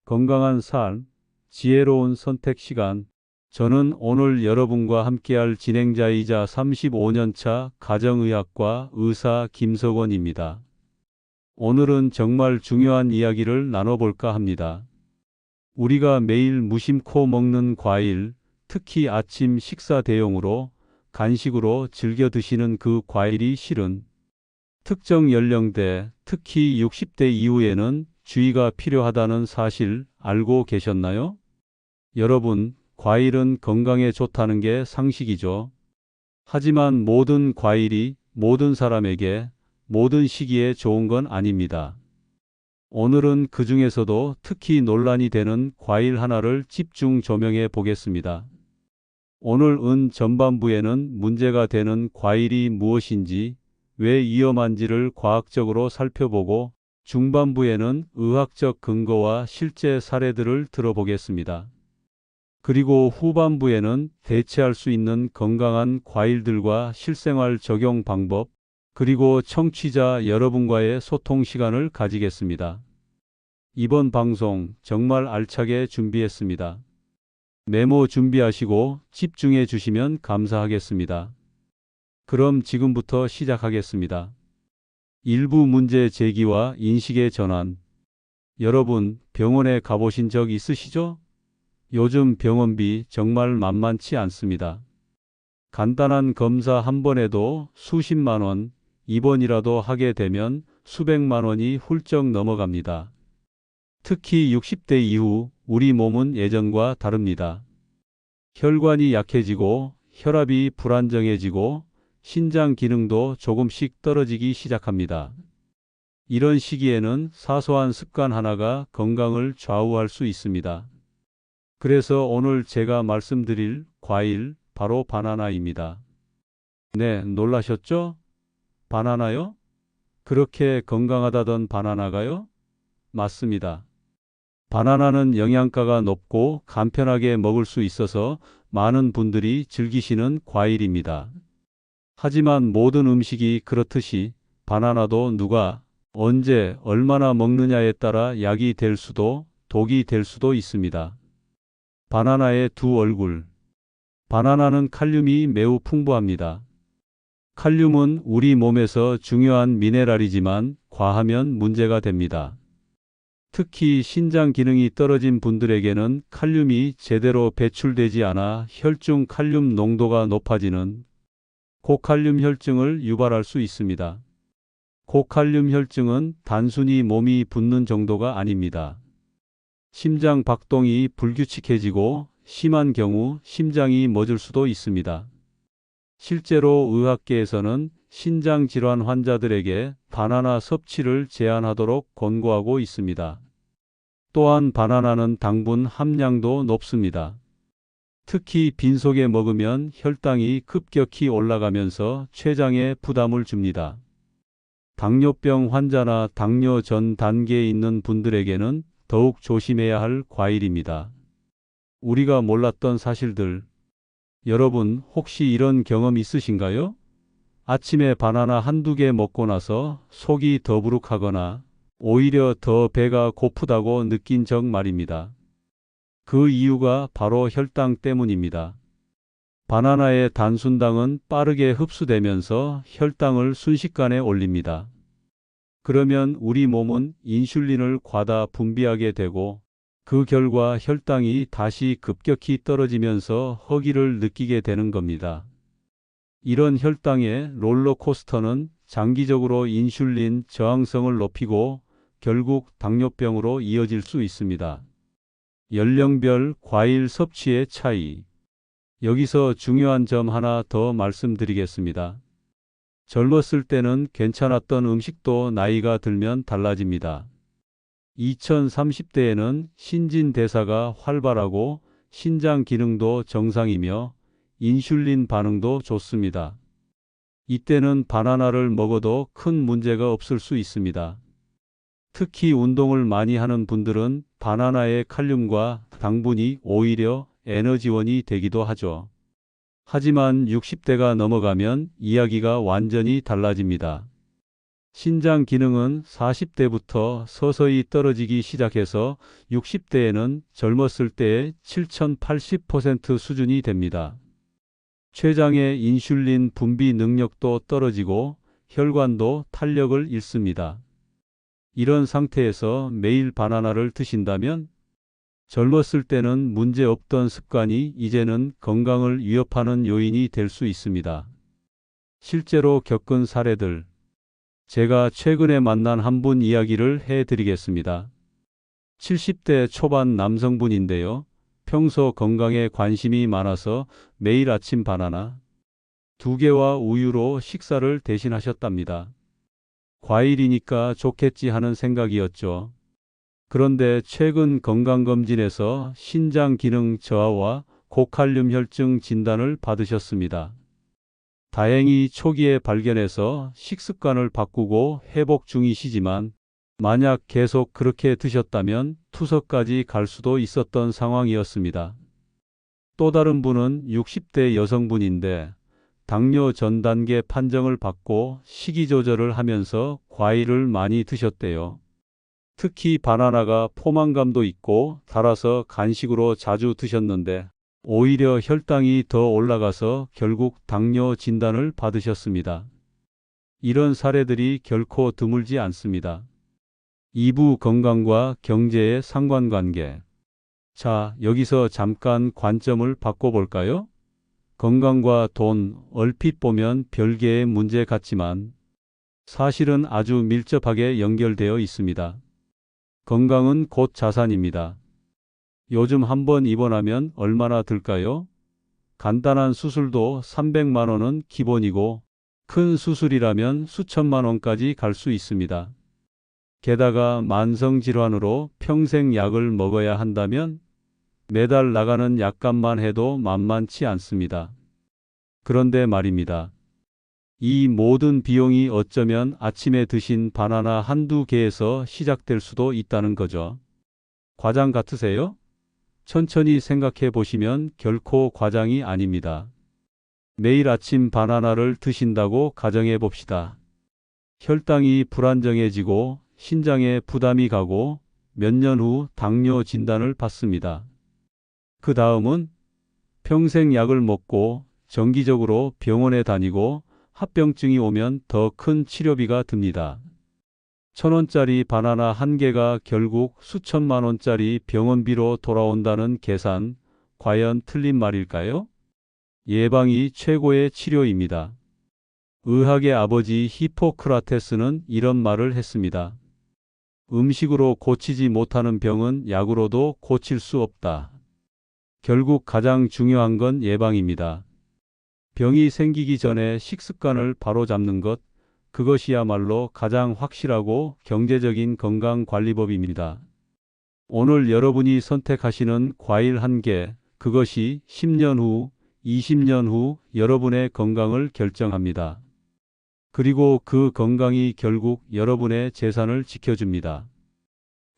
건강한 삶, 지혜로운 선택 시간. 저는 오늘 여러분과 함께할 진행자이자 35년차 가정의학과 의사 김석원입니다. 오늘은 정말 중요한 이야기를 나눠볼까 합니다. 우리가 매일 무심코 먹는 과일, 특히 아침 식사 대용으로, 간식으로 즐겨 드시는 그 과일이 실은 특정 연령대, 특히 60대 이후에는 주의가 필요하다는 사실 알고 계셨나요? 여러분, 과일은 건강에 좋다는 게 상식이죠. 하지만 모든 과일이 모든 사람에게 모든 시기에 좋은 건 아닙니다. 오늘은 그 중에서도 특히 논란이 되는 과일 하나를 집중 조명해 보겠습니다. 오늘 전반부에는 문제가 되는 과일이 무엇인지, 왜 위험한지를 과학적으로 살펴보고, 중반부에는 의학적 근거와 실제 사례들을 들어보겠습니다. 그리고 후반부에는 대체할 수 있는 건강한 과일들과 실생활 적용 방법, 그리고 청취자 여러분과의 소통 시간을 가지겠습니다. 이번 방송 정말 알차게 준비했습니다. 메모 준비하시고 집중해 주시면 감사하겠습니다. 그럼 지금부터 시작하겠습니다. 일부 문제 제기와 인식의 전환. 여러분, 병원에 가보신 적 있으시죠? 요즘 병원비 정말 만만치 않습니다. 간단한 검사 한 번에도 수십만 원, 입원이라도 하게 되면 수백만 원이 훌쩍 넘어갑니다. 특히 60대 이후 우리 몸은 예전과 다릅니다. 혈관이 약해지고 혈압이 불안정해지고 신장 기능도 조금씩 떨어지기 시작합니다. 이런 시기에는 사소한 습관 하나가 건강을 좌우할 수 있습니다. 그래서 오늘 제가 말씀드릴 과일, 바로 바나나입니다. 네, 놀라셨죠? 바나나요? 그렇게 건강하다던 바나나가요? 맞습니다. 바나나는 영양가가 높고 간편하게 먹을 수 있어서 많은 분들이 즐기시는 과일입니다. 하지만 모든 음식이 그렇듯이 바나나도 누가, 언제, 얼마나 먹느냐에 따라 약이 될 수도, 독이 될 수도 있습니다. 바나나의 두 얼굴. 바나나는 칼륨이 매우 풍부합니다. 칼륨은 우리 몸에서 중요한 미네랄이지만 과하면 문제가 됩니다. 특히 신장 기능이 떨어진 분들에게는 칼륨이 제대로 배출되지 않아 혈중 칼륨 농도가 높아지는 고칼륨 혈증을 유발할 수 있습니다. 고칼륨 혈증은 단순히 몸이 붓는 정도가 아닙니다. 심장 박동이 불규칙해지고 심한 경우 심장이 멎을 수도 있습니다. 실제로 의학계에서는 신장 질환 환자들에게 바나나 섭취를 제한하도록 권고하고 있습니다. 또한 바나나는 당분 함량도 높습니다. 특히 빈속에 먹으면 혈당이 급격히 올라가면서 췌장에 부담을 줍니다. 당뇨병 환자나 당뇨 전 단계에 있는 분들에게는 더욱 조심해야 할 과일입니다. 우리가 몰랐던 사실들. 여러분, 혹시 이런 경험 있으신가요? 아침에 바나나 한두 개 먹고 나서 속이 더부룩하거나 오히려 더 배가 고프다고 느낀 적 말입니다. 그 이유가 바로 혈당 때문입니다. 바나나의 단순당은 빠르게 흡수되면서 혈당을 순식간에 올립니다. 그러면 우리 몸은 인슐린을 과다 분비하게 되고 그 결과 혈당이 다시 급격히 떨어지면서 허기를 느끼게 되는 겁니다. 이런 혈당의 롤러코스터는 장기적으로 인슐린 저항성을 높이고 결국 당뇨병으로 이어질 수 있습니다. 연령별 과일 섭취의 차이. 여기서 중요한 점 하나 더 말씀드리겠습니다. 젊었을 때는 괜찮았던 음식도 나이가 들면 달라집니다. 2030대에는 신진대사가 활발하고 신장 기능도 정상이며 인슐린 반응도 좋습니다. 이때는 바나나를 먹어도 큰 문제가 없을 수 있습니다. 특히 운동을 많이 하는 분들은 바나나의 칼륨과 당분이 오히려 에너지원이 되기도 하죠. 하지만 60대가 넘어가면 이야기가 완전히 달라집니다. 신장 기능은 40대부터 서서히 떨어지기 시작해서 60대에는 젊었을 때의 7080% 수준이 됩니다. 췌장의 인슐린 분비 능력도 떨어지고 혈관도 탄력을 잃습니다. 이런 상태에서 매일 바나나를 드신다면 젊었을 때는 문제 없던 습관이 이제는 건강을 위협하는 요인이 될 수 있습니다. 실제로 겪은 사례들, 제가 최근에 만난 한 분 이야기를 해드리겠습니다. 70대 초반 남성분인데요. 평소 건강에 관심이 많아서 매일 아침 바나나 2개와 우유로 식사를 대신하셨답니다. 과일이니까 좋겠지 하는 생각이었죠. 그런데 최근 건강검진에서 신장 기능 저하와 고칼륨 혈증 진단을 받으셨습니다. 다행히 초기에 발견해서 식습관을 바꾸고 회복 중이시지만 만약 계속 그렇게 드셨다면 투석까지 갈 수도 있었던 상황이었습니다. 또 다른 분은 60대 여성분인데 당뇨 전 단계 판정을 받고 식이 조절을 하면서 과일을 많이 드셨대요. 특히 바나나가 포만감도 있고 달아서 간식으로 자주 드셨는데 오히려 혈당이 더 올라가서 결국 당뇨 진단을 받으셨습니다. 이런 사례들이 결코 드물지 않습니다. 2부 건강과 경제의 상관관계. 자, 여기서 잠깐 관점을 바꿔볼까요? 건강과 돈, 얼핏 보면 별개의 문제 같지만 사실은 아주 밀접하게 연결되어 있습니다. 건강은 곧 자산입니다. 요즘 한번 입원하면 얼마나 들까요? 간단한 수술도 300만 원은 기본이고 큰 수술이라면 수천만 원까지 갈 수 있습니다. 게다가 만성질환으로 평생 약을 먹어야 한다면 매달 나가는 약값만 해도 만만치 않습니다. 그런데 말입니다. 이 모든 비용이 어쩌면 아침에 드신 바나나 한두 개에서 시작될 수도 있다는 거죠. 과장 같으세요? 천천히 생각해 보시면 결코 과장이 아닙니다. 매일 아침 바나나를 드신다고 가정해 봅시다. 혈당이 불안정해지고 신장에 부담이 가고 몇 년 후 당뇨 진단을 받습니다. 그 다음은 평생 약을 먹고 정기적으로 병원에 다니고 합병증이 오면 더 큰 치료비가 듭니다. 1,000원짜리 바나나 한 개가 결국 수천만 원짜리 병원비로 돌아온다는 계산, 과연 틀린 말일까요? 예방이 최고의 치료입니다. 의학의 아버지 히포크라테스는 이런 말을 했습니다. 음식으로 고치지 못하는 병은 약으로도 고칠 수 없다. 결국 가장 중요한 건 예방입니다. 병이 생기기 전에 식습관을 바로잡는 것, 그것이야말로 가장 확실하고 경제적인 건강관리법입니다. 오늘 여러분이 선택하시는 과일 한 개, 그것이 10년 후, 20년 후 여러분의 건강을 결정합니다. 그리고 그 건강이 결국 여러분의 재산을 지켜줍니다.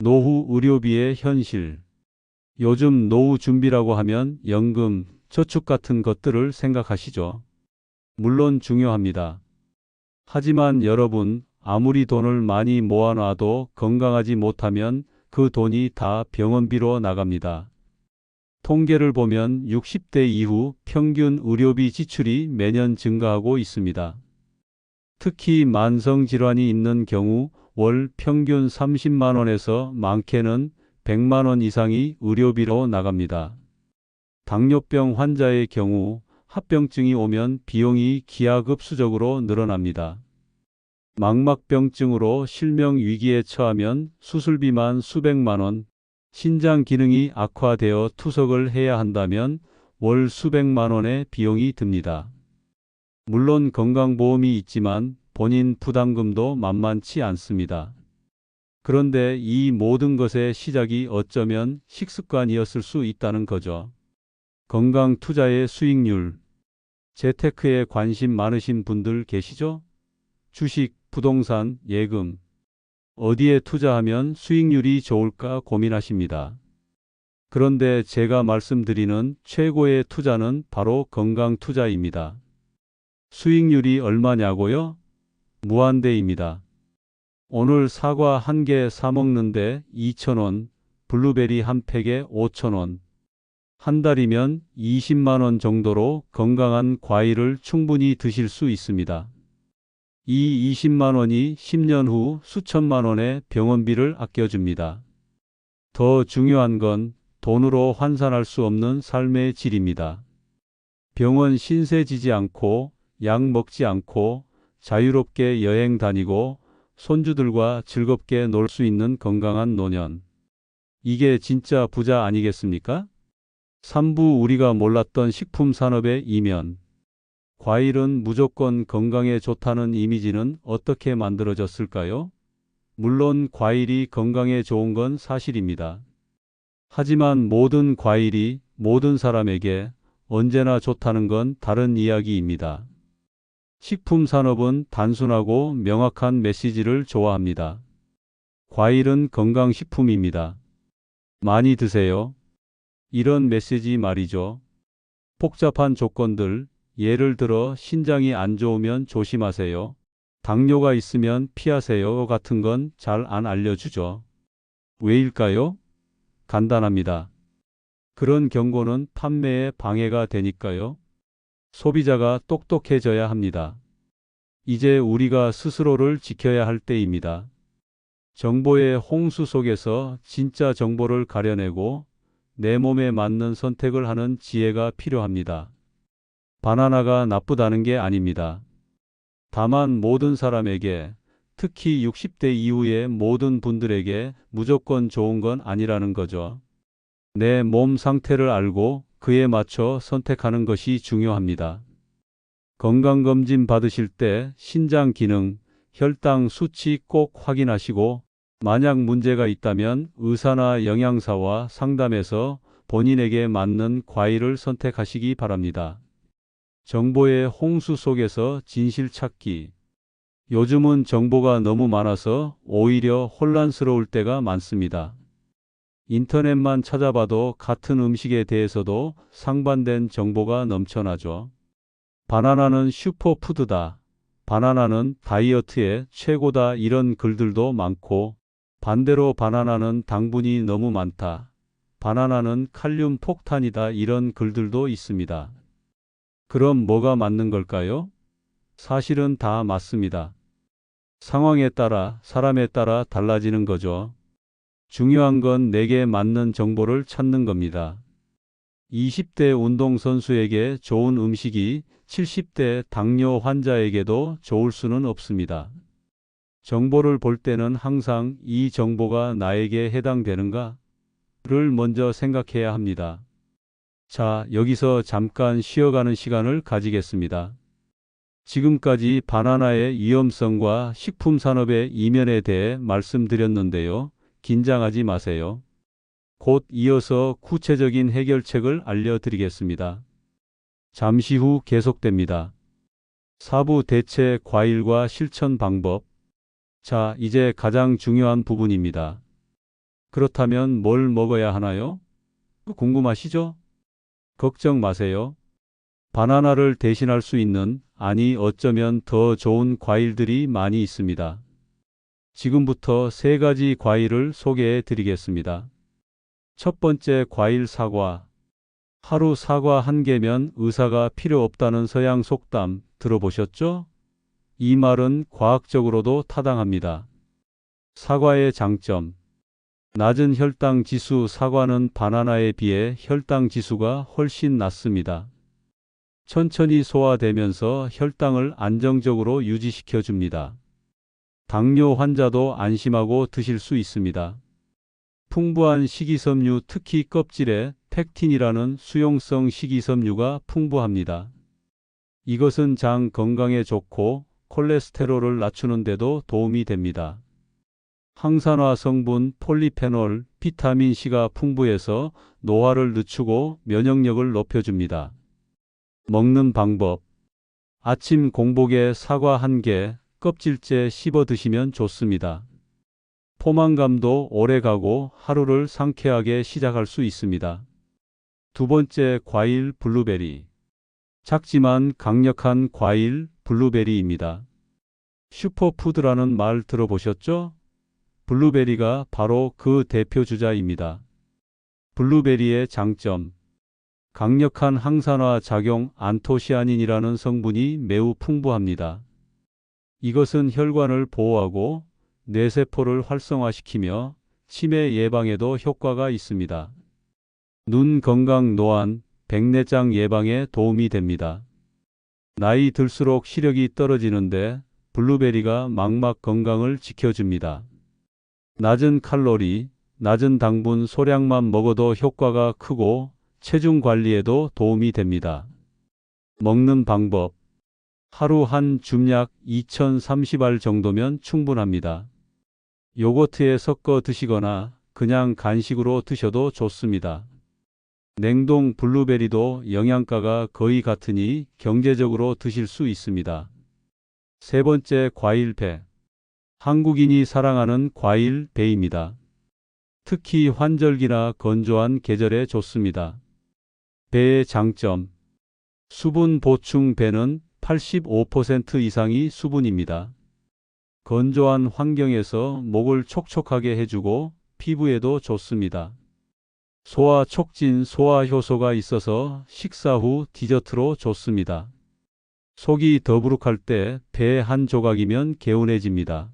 노후 의료비의 현실. 요즘 노후 준비라고 하면 연금, 저축 같은 것들을 생각하시죠. 물론 중요합니다. 하지만 여러분, 아무리 돈을 많이 모아놔도 건강하지 못하면 그 돈이 다 병원비로 나갑니다. 통계를 보면 60대 이후 평균 의료비 지출이 매년 증가하고 있습니다. 특히 만성질환이 있는 경우 월 평균 30만 원에서 많게는 100만 원 이상이 의료비로 나갑니다. 당뇨병 환자의 경우 합병증이 오면 비용이 기하급수적으로 늘어납니다. 망막병증으로 실명 위기에 처하면 수술비만 수백만 원, 신장 기능이 악화되어 투석을 해야 한다면 월 수백만 원의 비용이 듭니다. 물론 건강보험이 있지만 본인 부담금도 만만치 않습니다. 그런데 이 모든 것의 시작이 어쩌면 식습관이었을 수 있다는 거죠. 건강 투자의 수익률. 재테크에 관심 많으신 분들 계시죠? 주식, 부동산, 예금. 어디에 투자하면 수익률이 좋을까 고민하십니다. 그런데 제가 말씀드리는 최고의 투자는 바로 건강 투자입니다. 수익률이 얼마냐고요? 무한대입니다. 오늘 사과 한 개 사 먹는데 2,000원, 블루베리 한 팩에 5,000원. 한 달이면 20만 원 정도로 건강한 과일을 충분히 드실 수 있습니다. 이 20만 원이 10년 후 수천만 원의 병원비를 아껴줍니다. 더 중요한 건 돈으로 환산할 수 없는 삶의 질입니다. 병원 신세 지지 않고 약 먹지 않고 자유롭게 여행 다니고 손주들과 즐겁게 놀 수 있는 건강한 노년. 이게 진짜 부자 아니겠습니까? 3부 우리가 몰랐던 식품 산업의 이면. 과일은 무조건 건강에 좋다는 이미지는 어떻게 만들어졌을까요? 물론 과일이 건강에 좋은 건 사실입니다. 하지만 모든 과일이 모든 사람에게 언제나 좋다는 건 다른 이야기입니다. 식품 산업은 단순하고 명확한 메시지를 좋아합니다. 과일은 건강식품입니다. 많이 드세요. 이런 메시지 말이죠. 복잡한 조건들, 예를 들어 신장이 안 좋으면 조심하세요. 당뇨가 있으면 피하세요 같은 건 잘 안 알려주죠. 왜일까요? 간단합니다. 그런 경고는 판매에 방해가 되니까요. 소비자가 똑똑해져야 합니다. 이제 우리가 스스로를 지켜야 할 때입니다. 정보의 홍수 속에서 진짜 정보를 가려내고 내 몸에 맞는 선택을 하는 지혜가 필요합니다. 바나나가 나쁘다는 게 아닙니다. 다만 모든 사람에게, 특히 60대 이후의 모든 분들에게 무조건 좋은 건 아니라는 거죠. 내 몸 상태를 알고 그에 맞춰 선택하는 것이 중요합니다. 건강검진 받으실 때 신장 기능, 혈당 수치 꼭 확인하시고 만약 문제가 있다면 의사나 영양사와 상담해서 본인에게 맞는 과일을 선택하시기 바랍니다. 정보의 홍수 속에서 진실 찾기. 요즘은 정보가 너무 많아서 오히려 혼란스러울 때가 많습니다. 인터넷만 찾아봐도 같은 음식에 대해서도 상반된 정보가 넘쳐나죠. 바나나는 슈퍼푸드다. 바나나는 다이어트에 최고다. 이런 글들도 많고, 반대로 바나나는 당분이 너무 많다. 바나나는 칼륨 폭탄이다. 이런 글들도 있습니다. 그럼 뭐가 맞는 걸까요? 사실은 다 맞습니다. 상황에 따라, 사람에 따라 달라지는 거죠. 중요한 건 내게 맞는 정보를 찾는 겁니다. 20대 운동선수에게 좋은 음식이 70대 당뇨 환자에게도 좋을 수는 없습니다. 정보를 볼 때는 항상 이 정보가 나에게 해당되는가? 를 먼저 생각해야 합니다. 자, 여기서 잠깐 쉬어가는 시간을 가지겠습니다. 지금까지 바나나의 위험성과 식품 산업의 이면에 대해 말씀드렸는데요. 긴장하지 마세요. 곧 이어서 구체적인 해결책을 알려드리겠습니다. 잠시 후 계속됩니다. 4부 대체 과일과 실천 방법. 자, 이제 가장 중요한 부분입니다. 그렇다면 뭘 먹어야 하나요? 궁금하시죠? 걱정 마세요. 바나나를 대신할 수 있는, 아니 어쩌면 더 좋은 과일들이 많이 있습니다. 지금부터 세 가지 과일을 소개해 드리겠습니다. 첫 번째 과일 사과. 하루 사과 한 개면 의사가 필요 없다는 서양 속담 들어보셨죠? 이 말은 과학적으로도 타당합니다. 사과의 장점. 낮은 혈당 지수. 사과는 바나나에 비해 혈당 지수가 훨씬 낮습니다. 천천히 소화되면서 혈당을 안정적으로 유지시켜 줍니다. 당뇨 환자도 안심하고 드실 수 있습니다. 풍부한 식이섬유, 특히 껍질에 팩틴이라는 수용성 식이섬유가 풍부합니다. 이것은 장 건강에 좋고 콜레스테롤을 낮추는 데도 도움이 됩니다. 항산화 성분 폴리페놀, 비타민C가 풍부해서 노화를 늦추고 면역력을 높여줍니다. 먹는 방법. 아침 공복에 사과 한 개, 껍질째 씹어 드시면 좋습니다. 포만감도 오래 가고 하루를 상쾌하게 시작할 수 있습니다. 두 번째 과일 블루베리. 작지만 강력한 과일 블루베리입니다. 슈퍼푸드라는 말 들어보셨죠? 블루베리가 바로 그 대표 주자입니다. 블루베리의 장점. 강력한 항산화 작용 안토시아닌이라는 성분이 매우 풍부합니다. 이것은 혈관을 보호하고 뇌세포를 활성화시키며 치매 예방에도 효과가 있습니다. 눈 건강 노안, 백내장 예방에 도움이 됩니다. 나이 들수록 시력이 떨어지는데 블루베리가 망막 건강을 지켜줍니다. 낮은 칼로리, 낮은 당분 소량만 먹어도 효과가 크고 체중 관리에도 도움이 됩니다. 먹는 방법. 하루 한 줌약 2030알 정도면 충분합니다. 요거트에 섞어 드시거나 그냥 간식으로 드셔도 좋습니다. 냉동 블루베리도 영양가가 거의 같으니 경제적으로 드실 수 있습니다. 세 번째, 과일 배. 한국인이 사랑하는 과일 배입니다. 특히 환절기나 건조한 계절에 좋습니다. 배의 장점. 수분 보충. 배는 85% 이상이 수분입니다. 건조한 환경에서 목을 촉촉하게 해주고 피부에도 좋습니다. 소화 촉진, 소화 효소가 있어서 식사 후 디저트로 좋습니다. 속이 더부룩할 때 배 한 조각이면 개운해집니다.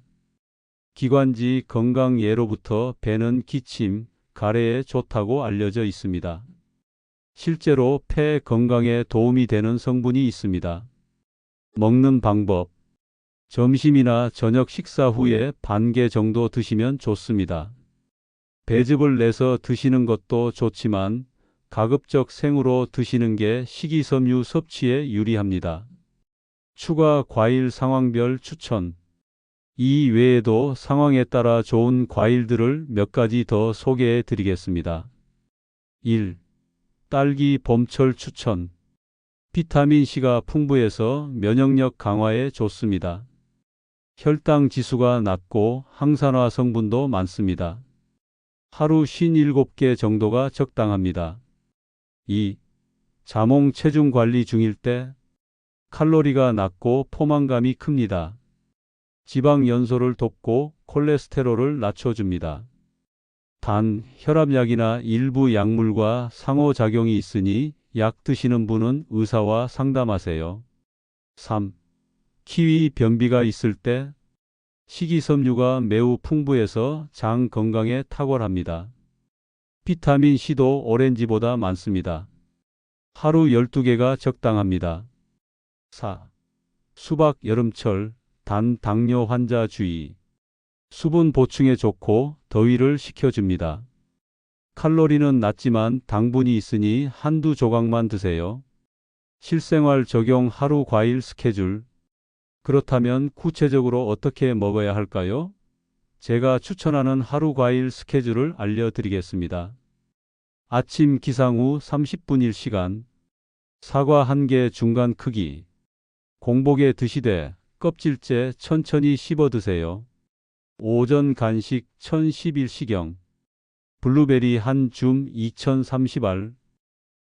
기관지 건강 예로부터 배는 기침, 가래에 좋다고 알려져 있습니다. 실제로 폐 건강에 도움이 되는 성분이 있습니다. 먹는 방법. 점심이나 저녁 식사 후에 반 개 정도 드시면 좋습니다. 배즙을 내서 드시는 것도 좋지만 가급적 생으로 드시는 게 식이섬유 섭취에 유리합니다. 추가 과일 상황별 추천. 이 외에도 상황에 따라 좋은 과일들을 몇 가지 더 소개해 드리겠습니다. 1. 딸기 봄철 추천. 비타민C가 풍부해서 면역력 강화에 좋습니다. 혈당 지수가 낮고 항산화 성분도 많습니다. 하루 57개 정도가 적당합니다. 2. 자몽 체중 관리 중일 때. 칼로리가 낮고 포만감이 큽니다. 지방 연소를 돕고 콜레스테롤을 낮춰줍니다. 단, 혈압약이나 일부 약물과 상호작용이 있으니 약 드시는 분은 의사와 상담하세요. 3. 키위 변비가 있을 때. 식이섬유가 매우 풍부해서 장 건강에 탁월합니다. 비타민C도 오렌지보다 많습니다. 하루 12개가 적당합니다. 4. 수박 여름철. 단, 당뇨 환자 주의. 수분 보충에 좋고 더위를 식혀줍니다. 칼로리는 낮지만 당분이 있으니 한두 조각만 드세요. 실생활 적용 하루 과일 스케줄. 그렇다면 구체적으로 어떻게 먹어야 할까요? 제가 추천하는 하루 과일 스케줄을 알려드리겠습니다. 아침 기상 후 30분일 시간. 사과 1개 중간 크기. 공복에 드시되 껍질째 천천히 씹어 드세요. 오전 간식 1011시경. 블루베리 한 줌 2030알.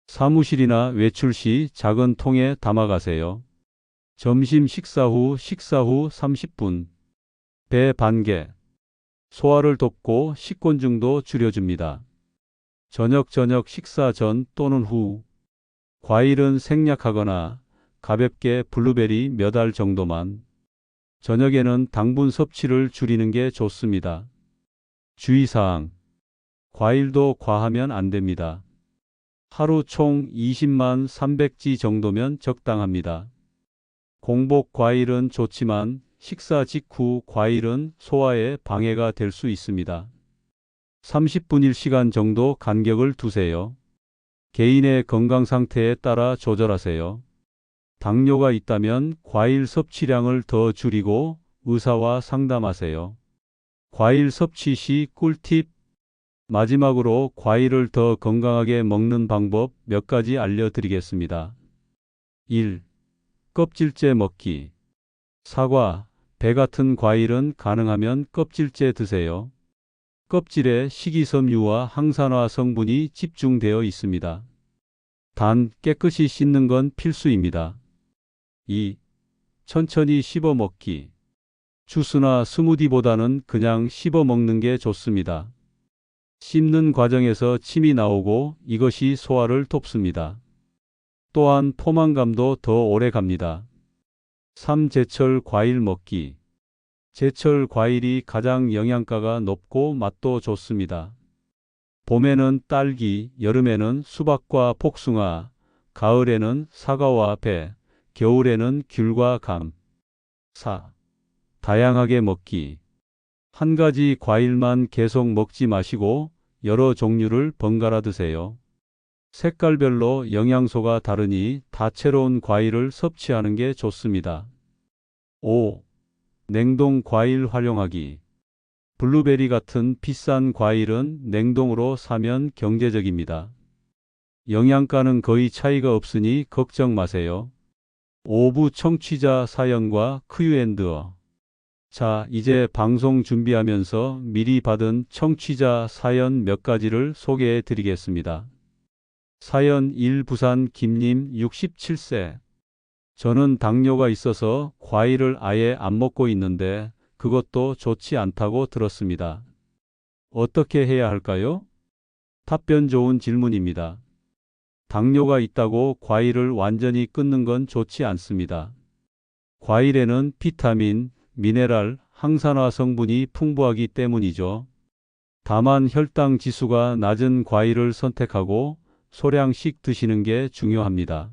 사무실이나 외출 시 작은 통에 담아 가세요. 점심 식사 후 30분. 배 반 개. 소화를 돕고 식곤증도 줄여줍니다. 저녁 식사 전 또는 후. 과일은 생략하거나 가볍게 블루베리 몇 알 정도만. 저녁에는 당분 섭취를 줄이는 게 좋습니다. 주의사항. 과일도 과하면 안 됩니다. 하루 총 20만 300지 정도면 적당합니다. 공복 과일은 좋지만 식사 직후 과일은 소화에 방해가 될 수 있습니다. 30분일 시간 정도 간격을 두세요. 개인의 건강 상태에 따라 조절하세요. 당뇨가 있다면 과일 섭취량을 더 줄이고 의사와 상담하세요. 과일 섭취 시 꿀팁. 마지막으로 과일을 더 건강하게 먹는 방법 몇 가지 알려드리겠습니다. 1. 껍질째 먹기. 사과, 배 같은 과일은 가능하면 껍질째 드세요. 껍질에 식이섬유와 항산화 성분이 집중되어 있습니다. 단, 깨끗이 씻는 건 필수입니다. 2. 천천히 씹어 먹기. 주스나 스무디보다는 그냥 씹어 먹는 게 좋습니다. 씹는 과정에서 침이 나오고 이것이 소화를 돕습니다. 또한 포만감도 더 오래 갑니다. 3. 제철 과일 먹기. 제철 과일이 가장 영양가가 높고 맛도 좋습니다. 봄에는 딸기, 여름에는 수박과 복숭아, 가을에는 사과와 배, 겨울에는 귤과 감. 4. 다양하게 먹기. 한 가지 과일만 계속 먹지 마시고 여러 종류를 번갈아 드세요. 색깔별로 영양소가 다르니 다채로운 과일을 섭취하는 게 좋습니다. 5. 냉동 과일 활용하기. 블루베리 같은 비싼 과일은 냉동으로 사면 경제적입니다. 영양가는 거의 차이가 없으니 걱정 마세요. 5부 청취자 사연과 Q&A. 자, 이제 방송 준비하면서 미리 받은 청취자 사연 몇 가지를 소개해 드리겠습니다. 사연 1. 부산 김님 67세. 저는 당뇨가 있어서 과일을 아예 안 먹고 있는데 그것도 좋지 않다고 들었습니다. 어떻게 해야 할까요? 답변 좋은 질문입니다. 당뇨가 있다고 과일을 완전히 끊는 건 좋지 않습니다. 과일에는 비타민, 미네랄, 항산화 성분이 풍부하기 때문이죠. 다만 혈당 지수가 낮은 과일을 선택하고 소량씩 드시는 게 중요합니다.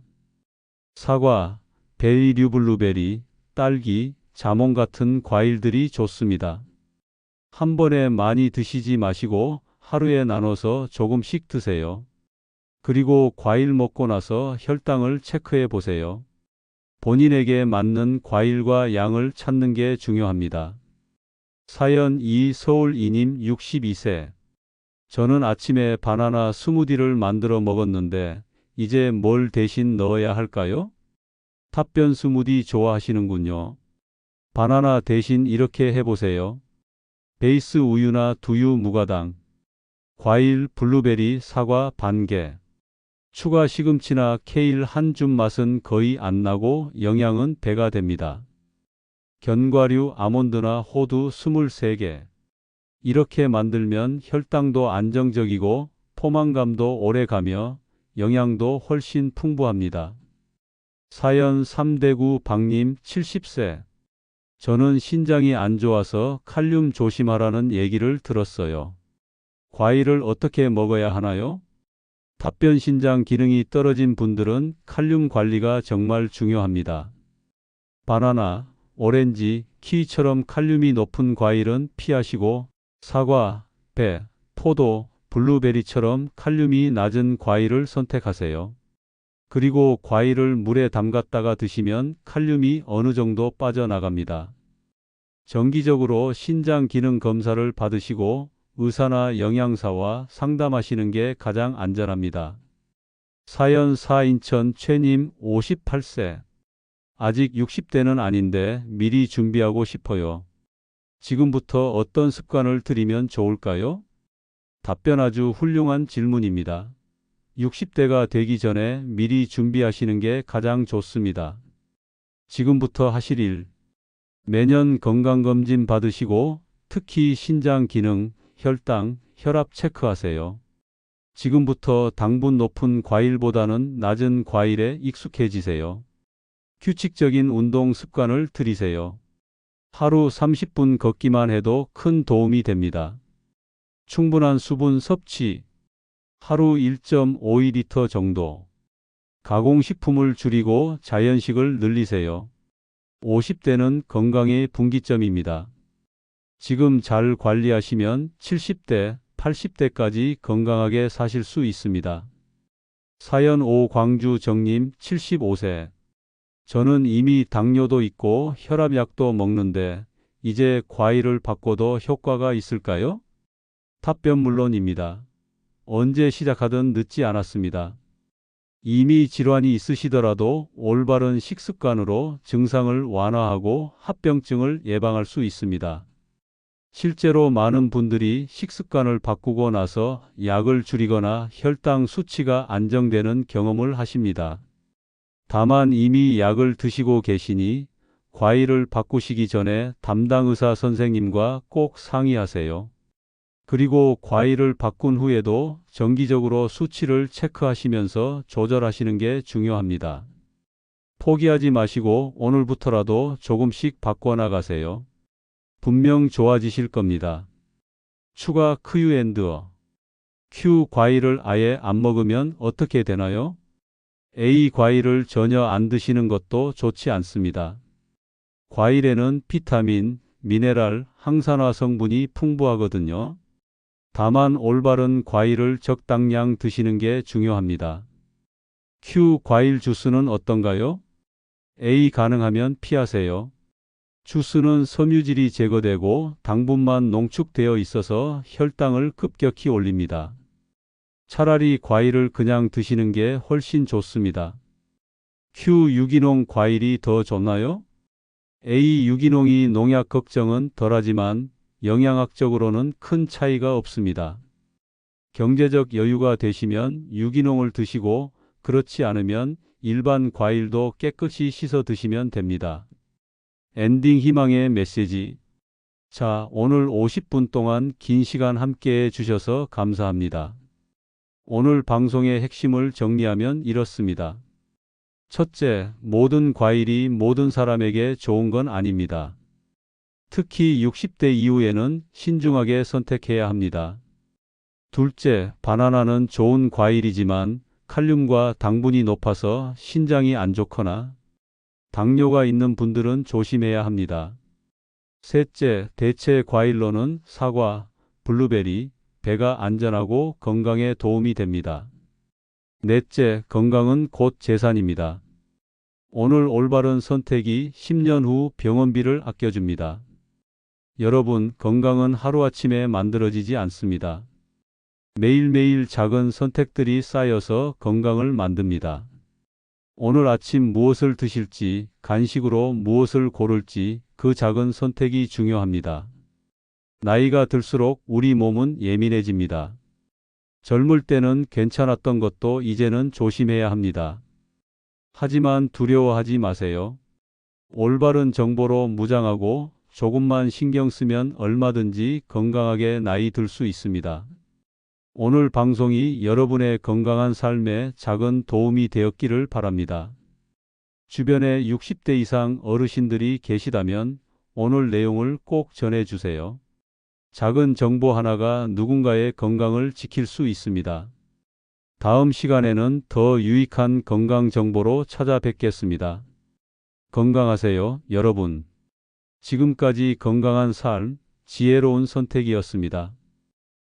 사과, 베리류 블루베리, 딸기, 자몽 같은 과일들이 좋습니다. 한 번에 많이 드시지 마시고 하루에 나눠서 조금씩 드세요. 그리고 과일 먹고 나서 혈당을 체크해 보세요. 본인에게 맞는 과일과 양을 찾는 게 중요합니다. 사연 2. 서울 이님 62세. 저는 아침에 바나나 스무디를 만들어 먹었는데 이제 뭘 대신 넣어야 할까요? 답변 스무디 좋아하시는군요. 바나나 대신 이렇게 해보세요. 베이스 우유나 두유 무가당, 과일 블루베리 사과 반개, 추가 시금치나 케일 한 줌. 맛은 거의 안 나고 영양은 배가 됩니다. 견과류 아몬드나 호두 23개. 이렇게 만들면 혈당도 안정적이고 포만감도 오래 가며 영양도 훨씬 풍부합니다. 사연 3. 대구 박님 70세. 저는 신장이 안 좋아서 칼륨 조심하라는 얘기를 들었어요. 과일을 어떻게 먹어야 하나요? 답변 신장 기능이 떨어진 분들은 칼륨 관리가 정말 중요합니다. 바나나, 오렌지, 키위처럼 칼륨이 높은 과일은 피하시고 사과, 배, 포도, 블루베리처럼 칼륨이 낮은 과일을 선택하세요. 그리고 과일을 물에 담갔다가 드시면 칼륨이 어느 정도 빠져나갑니다. 정기적으로 신장 기능 검사를 받으시고 의사나 영양사와 상담하시는 게 가장 안전합니다. 사연 4. 인천 최님 58세. 아직 60대는 아닌데 미리 준비하고 싶어요. 지금부터 어떤 습관을 들이면 좋을까요? 답변 아주 훌륭한 질문입니다. 60대가 되기 전에 미리 준비하시는 게 가장 좋습니다. 지금부터 하실 일. 매년 건강검진 받으시고 특히 신장 기능, 혈당, 혈압 체크하세요. 지금부터 당분 높은 과일보다는 낮은 과일에 익숙해지세요. 규칙적인 운동 습관을 들이세요. 하루 30분 걷기만 해도 큰 도움이 됩니다. 충분한 수분 섭취. 하루 1.5리터 정도. 가공식품을 줄이고 자연식을 늘리세요. 50대는 건강의 분기점입니다. 지금 잘 관리하시면 70대, 80대까지 건강하게 사실 수 있습니다. 사연 5. 광주 정님 75세. 저는 이미 당뇨도 있고 혈압약도 먹는데 이제 과일을 바꿔도 효과가 있을까요? 답변 물론입니다. 언제 시작하든 늦지 않았습니다. 이미 질환이 있으시더라도 올바른 식습관으로 증상을 완화하고 합병증을 예방할 수 있습니다. 실제로 많은 분들이 식습관을 바꾸고 나서 약을 줄이거나 혈당 수치가 안정되는 경험을 하십니다. 다만 이미 약을 드시고 계시니 과일을 바꾸시기 전에 담당 의사 선생님과 꼭 상의하세요. 그리고 과일을 바꾼 후에도 정기적으로 수치를 체크하시면서 조절하시는 게 중요합니다. 포기하지 마시고 오늘부터라도 조금씩 바꿔나가세요. 분명 좋아지실 겁니다. 추가 Q&A. Q 과일을 아예 안 먹으면 어떻게 되나요? A 과일을 전혀 안 드시는 것도 좋지 않습니다. 과일에는 비타민, 미네랄, 항산화 성분이 풍부하거든요. 다만 올바른 과일을 적당량 드시는 게 중요합니다. Q 과일 주스는 어떤가요? A 가능하면 피하세요. 주스는 섬유질이 제거되고 당분만 농축되어 있어서 혈당을 급격히 올립니다. 차라리 과일을 그냥 드시는 게 훨씬 좋습니다. Q 유기농 과일이 더 좋나요? A 유기농이 농약 걱정은 덜하지만 영양학적으로는 큰 차이가 없습니다. 경제적 여유가 되시면 유기농을 드시고 그렇지 않으면 일반 과일도 깨끗이 씻어 드시면 됩니다. 엔딩 희망의 메시지. 자, 오늘 50분 동안 긴 시간 함께 해 주셔서 감사합니다. 오늘 방송의 핵심을 정리하면 이렇습니다. 첫째, 모든 과일이 모든 사람에게 좋은 건 아닙니다. 특히 60대 이후에는 신중하게 선택해야 합니다. 둘째, 바나나는 좋은 과일이지만 칼륨과 당분이 높아서 신장이 안 좋거나 당뇨가 있는 분들은 조심해야 합니다. 셋째, 대체 과일로는 사과, 블루베리, 배가 안전하고 건강에 도움이 됩니다. 넷째, 건강은 곧 재산입니다. 오늘 올바른 선택이 10년 후 병원비를 아껴줍니다. 여러분, 건강은 하루아침에 만들어지지 않습니다. 매일매일 작은 선택들이 쌓여서 건강을 만듭니다. 오늘 아침 무엇을 드실지, 간식으로 무엇을 고를지 그 작은 선택이 중요합니다. 나이가 들수록 우리 몸은 예민해집니다. 젊을 때는 괜찮았던 것도 이제는 조심해야 합니다. 하지만 두려워하지 마세요. 올바른 정보로 무장하고 조금만 신경 쓰면 얼마든지 건강하게 나이 들 수 있습니다. 오늘 방송이 여러분의 건강한 삶에 작은 도움이 되었기를 바랍니다. 주변에 60대 이상 어르신들이 계시다면 오늘 내용을 꼭 전해주세요. 작은 정보 하나가 누군가의 건강을 지킬 수 있습니다. 다음 시간에는 더 유익한 건강 정보로 찾아뵙겠습니다. 건강하세요, 여러분. 지금까지 건강한 삶, 지혜로운 선택이었습니다.